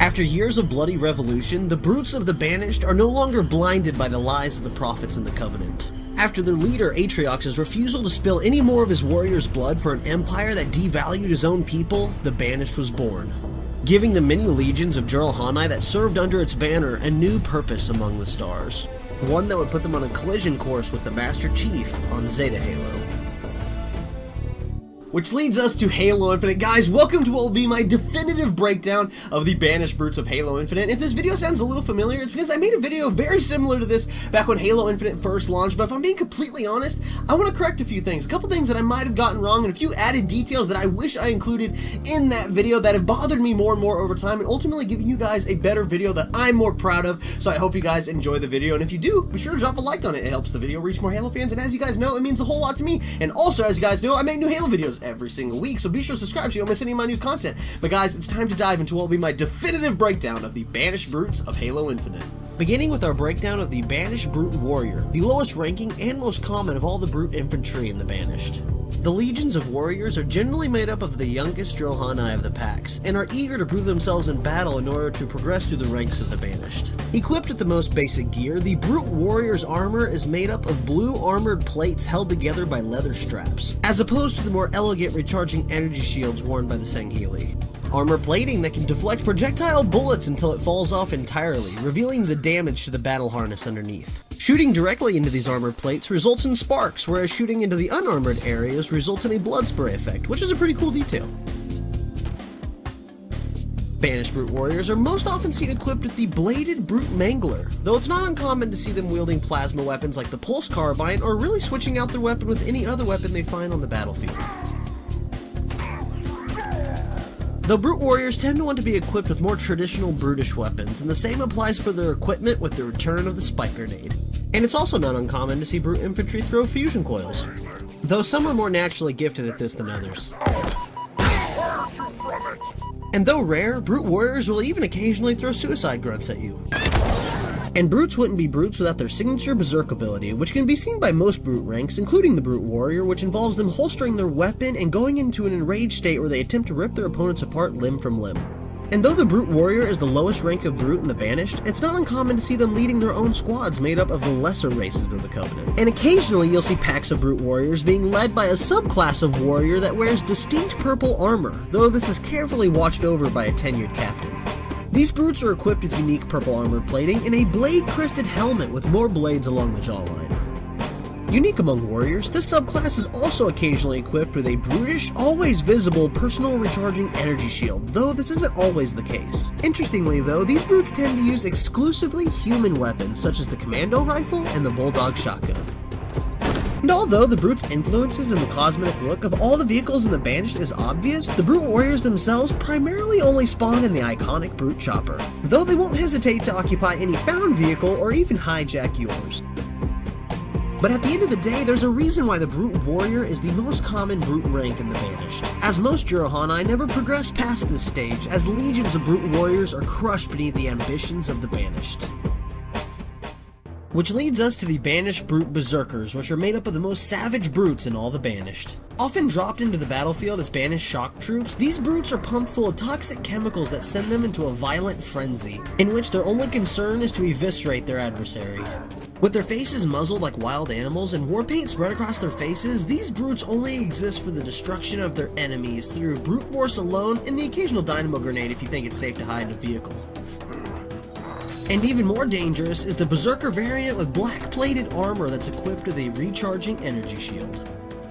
After years of bloody revolution, the brutes of the Banished are no longer blinded by the lies of the prophets in the Covenant. After their leader Atriox's refusal to spill any more of his warriors' blood for an empire that devalued his own people, the Banished was born, giving the many legions of Juralhani that served under its banner a new purpose among the stars, one that would put them on a collision course with the Master Chief on Zeta Halo. Which leads us to Halo Infinite. Guys, welcome to what will be my definitive breakdown of the Banished brutes of Halo Infinite. If this video sounds a little familiar, it's because I made a video very similar to this back when Halo Infinite first launched, but if I'm being completely honest, I want to correct a few things. A couple things that I might have gotten wrong, and a few added details that I wish I included in that video that have bothered me more and more over time, and ultimately giving you guys a better video that I'm more proud of. So I hope you guys enjoy the video, and if you do, be sure to drop a like on it. It helps the video reach more Halo fans, and as you guys know, it means a whole lot to me. And also, as you guys know, I make new Halo videos every single week, so be sure to subscribe so you don't miss any of my new content. But guys, it's time to dive into what will be my definitive breakdown of the Banished brutes of Halo Infinite. Beginning with our breakdown of the Banished Brute Warrior, the lowest ranking and most common of all the brute infantry in the Banished. The legions of warriors are generally made up of the youngest Juralhani of the packs, and are eager to prove themselves in battle in order to progress through the ranks of the Banished. Equipped with the most basic gear, the brute warrior's armor is made up of blue armored plates held together by leather straps, as opposed to the more elegant recharging energy shields worn by the Sangheili. Armor plating that can deflect projectile bullets until it falls off entirely, revealing the damage to the battle harness underneath. Shooting directly into these armor plates results in sparks, whereas shooting into the unarmored areas results in a blood spray effect, which is a pretty cool detail. Banished Brute Warriors are most often seen equipped with the Bladed Brute Mangler, though it's not uncommon to see them wielding plasma weapons like the Pulse Carbine, or really switching out their weapon with any other weapon they find on the battlefield. Though Brute Warriors tend to want to be equipped with more traditional brutish weapons, and the same applies for their equipment with the return of the Spike Grenade. And it's also not uncommon to see Brute Infantry throw fusion coils, though some are more naturally gifted at this than others. And though rare, Brute Warriors will even occasionally throw suicide grunts at you. And brutes wouldn't be brutes without their signature berserk ability, which can be seen by most brute ranks, including the Brute Warrior, which involves them holstering their weapon and going into an enraged state where they attempt to rip their opponents apart limb from limb. And though the Brute Warrior is the lowest rank of brute in the Banished, it's not uncommon to see them leading their own squads made up of the lesser races of the Covenant. And occasionally you'll see packs of Brute Warriors being led by a subclass of warrior that wears distinct purple armor, though this is carefully watched over by a tenured captain. These brutes are equipped with unique purple armor plating and a blade-crested helmet with more blades along the jawline. Unique among warriors, this subclass is also occasionally equipped with a brutish, always visible personal recharging energy shield, though this isn't always the case. Interestingly though, these brutes tend to use exclusively human weapons such as the commando rifle and the bulldog shotgun. And although the Brute's influences in the cosmetic look of all the vehicles in the Banished is obvious, the Brute Warriors themselves primarily only spawn in the iconic Brute Chopper, though they won't hesitate to occupy any found vehicle or even hijack yours. But at the end of the day, there's a reason why the Brute Warrior is the most common brute rank in the Banished, as most Juralhani never progress past this stage, as legions of Brute Warriors are crushed beneath the ambitions of the Banished. Which leads us to the Banished Brute Berserkers, which are made up of the most savage brutes in all the Banished. Often dropped into the battlefield as Banished shock troops, these brutes are pumped full of toxic chemicals that send them into a violent frenzy, in which their only concern is to eviscerate their adversary. With their faces muzzled like wild animals and war paint spread across their faces, these brutes only exist for the destruction of their enemies through brute force alone and the occasional dynamo grenade if you think it's safe to hide in a vehicle. And even more dangerous is the Berserker variant with black-plated armor that's equipped with a recharging energy shield.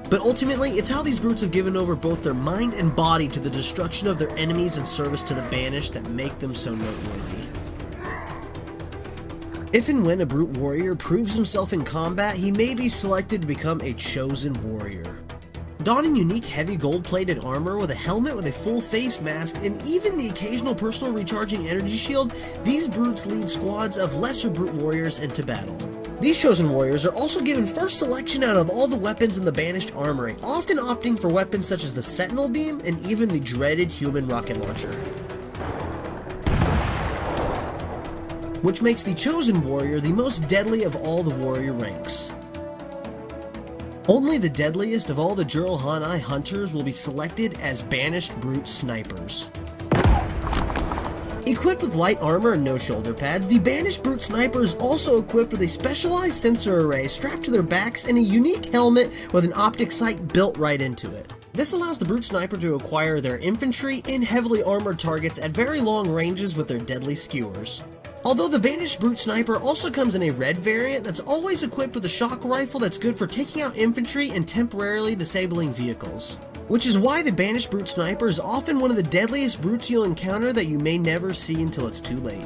But ultimately, it's how these brutes have given over both their mind and body to the destruction of their enemies in service to the Banished that make them so noteworthy. If and when a Brute Warrior proves himself in combat, he may be selected to become a chosen warrior. Donning unique heavy gold-plated armor with a helmet with a full face mask and even the occasional personal recharging energy shield, these brutes lead squads of lesser brute warriors into battle. These chosen warriors are also given first selection out of all the weapons in the Banished armory, often opting for weapons such as the Sentinel Beam and even the dreaded human rocket launcher. Which makes the chosen warrior the most deadly of all the warrior ranks. Only the deadliest of all the Juralhani hunters will be selected as Banished Brute Snipers. Equipped with light armor and no shoulder pads, the Banished Brute Sniper is also equipped with a specialized sensor array strapped to their backs and a unique helmet with an optic sight built right into it. This allows the Brute Sniper to acquire their infantry and heavily armored targets at very long ranges with their deadly skewers. Although the Banished Brute Sniper also comes in a red variant that's always equipped with a shock rifle that's good for taking out infantry and temporarily disabling vehicles. Which is why the Banished Brute Sniper is often one of the deadliest brutes you'll encounter that you may never see until it's too late.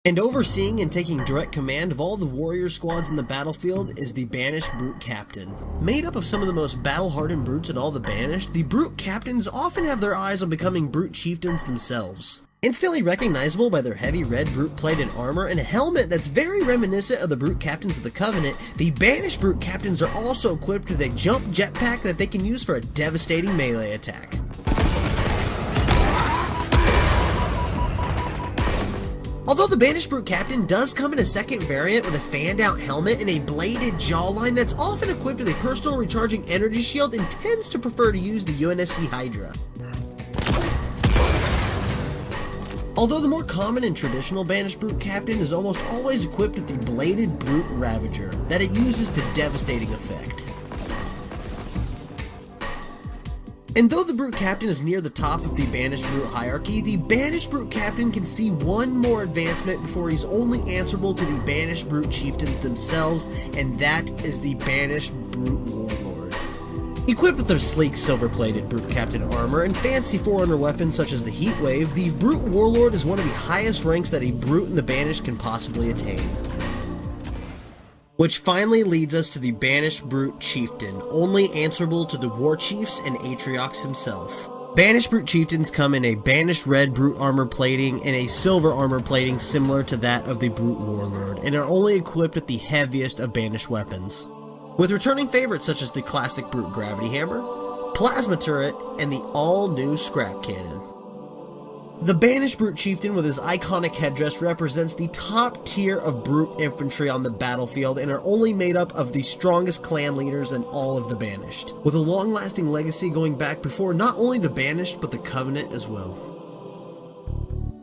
And overseeing and taking direct command of all the warrior squads in the battlefield is the Banished Brute Captain. Made up of some of the most battle-hardened brutes in all the Banished, the Brute Captains often have their eyes on becoming Brute Chieftains themselves. Instantly recognizable by their heavy red brute-plated armor and a helmet that's very reminiscent of the Brute Captains of the Covenant, the Banished Brute Captains are also equipped with a jump jetpack that they can use for a devastating melee attack. Although the Banished Brute Captain does come in a second variant with a fanned-out helmet and a bladed jawline that's often equipped with a personal recharging energy shield and tends to prefer to use the UNSC Hydra. Although the more common and traditional Banished Brute Captain is almost always equipped with the bladed Brute Ravager that it uses to devastating effect. And though the Brute Captain is near the top of the Banished Brute hierarchy, the Banished Brute Captain can see one more advancement before he's only answerable to the Banished Brute Chieftains themselves, and that is the Banished Brute Warlord. Equipped with their sleek silver-plated Brute Captain armor and fancy Forerunner weapons such as the Heat Wave, the Brute Warlord is one of the highest ranks that a Brute in the Banished can possibly attain. Which finally leads us to the Banished Brute Chieftain, only answerable to the War Chiefs and Atriox himself. Banished Brute Chieftains come in a Banished red Brute armor plating and a silver armor plating similar to that of the Brute Warlord, and are only equipped with the heaviest of Banished weapons, with returning favorites such as the classic Brute Gravity Hammer, Plasma Turret, and the all-new Scrap Cannon. The Banished Brute Chieftain with his iconic headdress represents the top tier of Brute infantry on the battlefield and are only made up of the strongest clan leaders in all of the Banished, with a long-lasting legacy going back before not only the Banished but the Covenant as well.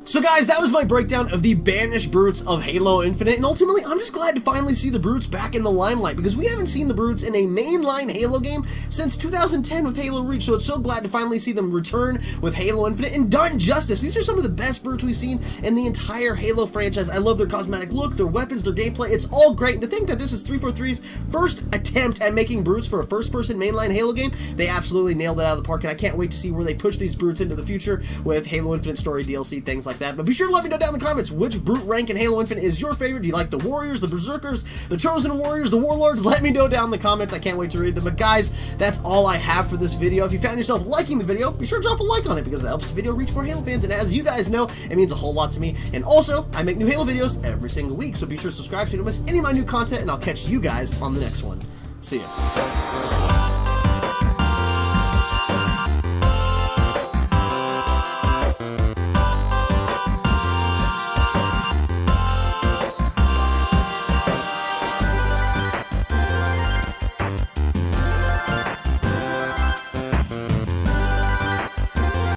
So guys, that was my breakdown of the Banished Brutes of Halo Infinite, and ultimately, I'm just glad to finally see the Brutes back in the limelight, because we haven't seen the Brutes in a mainline Halo game since 2010 with Halo Reach, so it's so glad to finally see them return with Halo Infinite, and done justice. These are some of the best Brutes we've seen in the entire Halo franchise. I love their cosmetic look, their weapons, their gameplay, it's all great, and to think that this is 343's first attempt at making Brutes for a first-person mainline Halo game, they absolutely nailed it out of the park, and I can't wait to see where they push these Brutes into the future with Halo Infinite story, DLC, things like that. But be sure to let me know down in the comments which Brute rank in Halo Infinite is your favorite. Do you like the Warriors, the Berserkers, the Chosen Warriors, the Warlords? Let me know down in the comments. I can't wait to read them. But guys, that's all I have for this video. If you found yourself liking the video, be sure to drop a like on it because it helps the video reach more Halo fans. And as you guys know, it means a whole lot to me. And also, I make new Halo videos every single week, so be sure to subscribe so you don't miss any of my new content, and I'll catch you guys on the next one. See ya.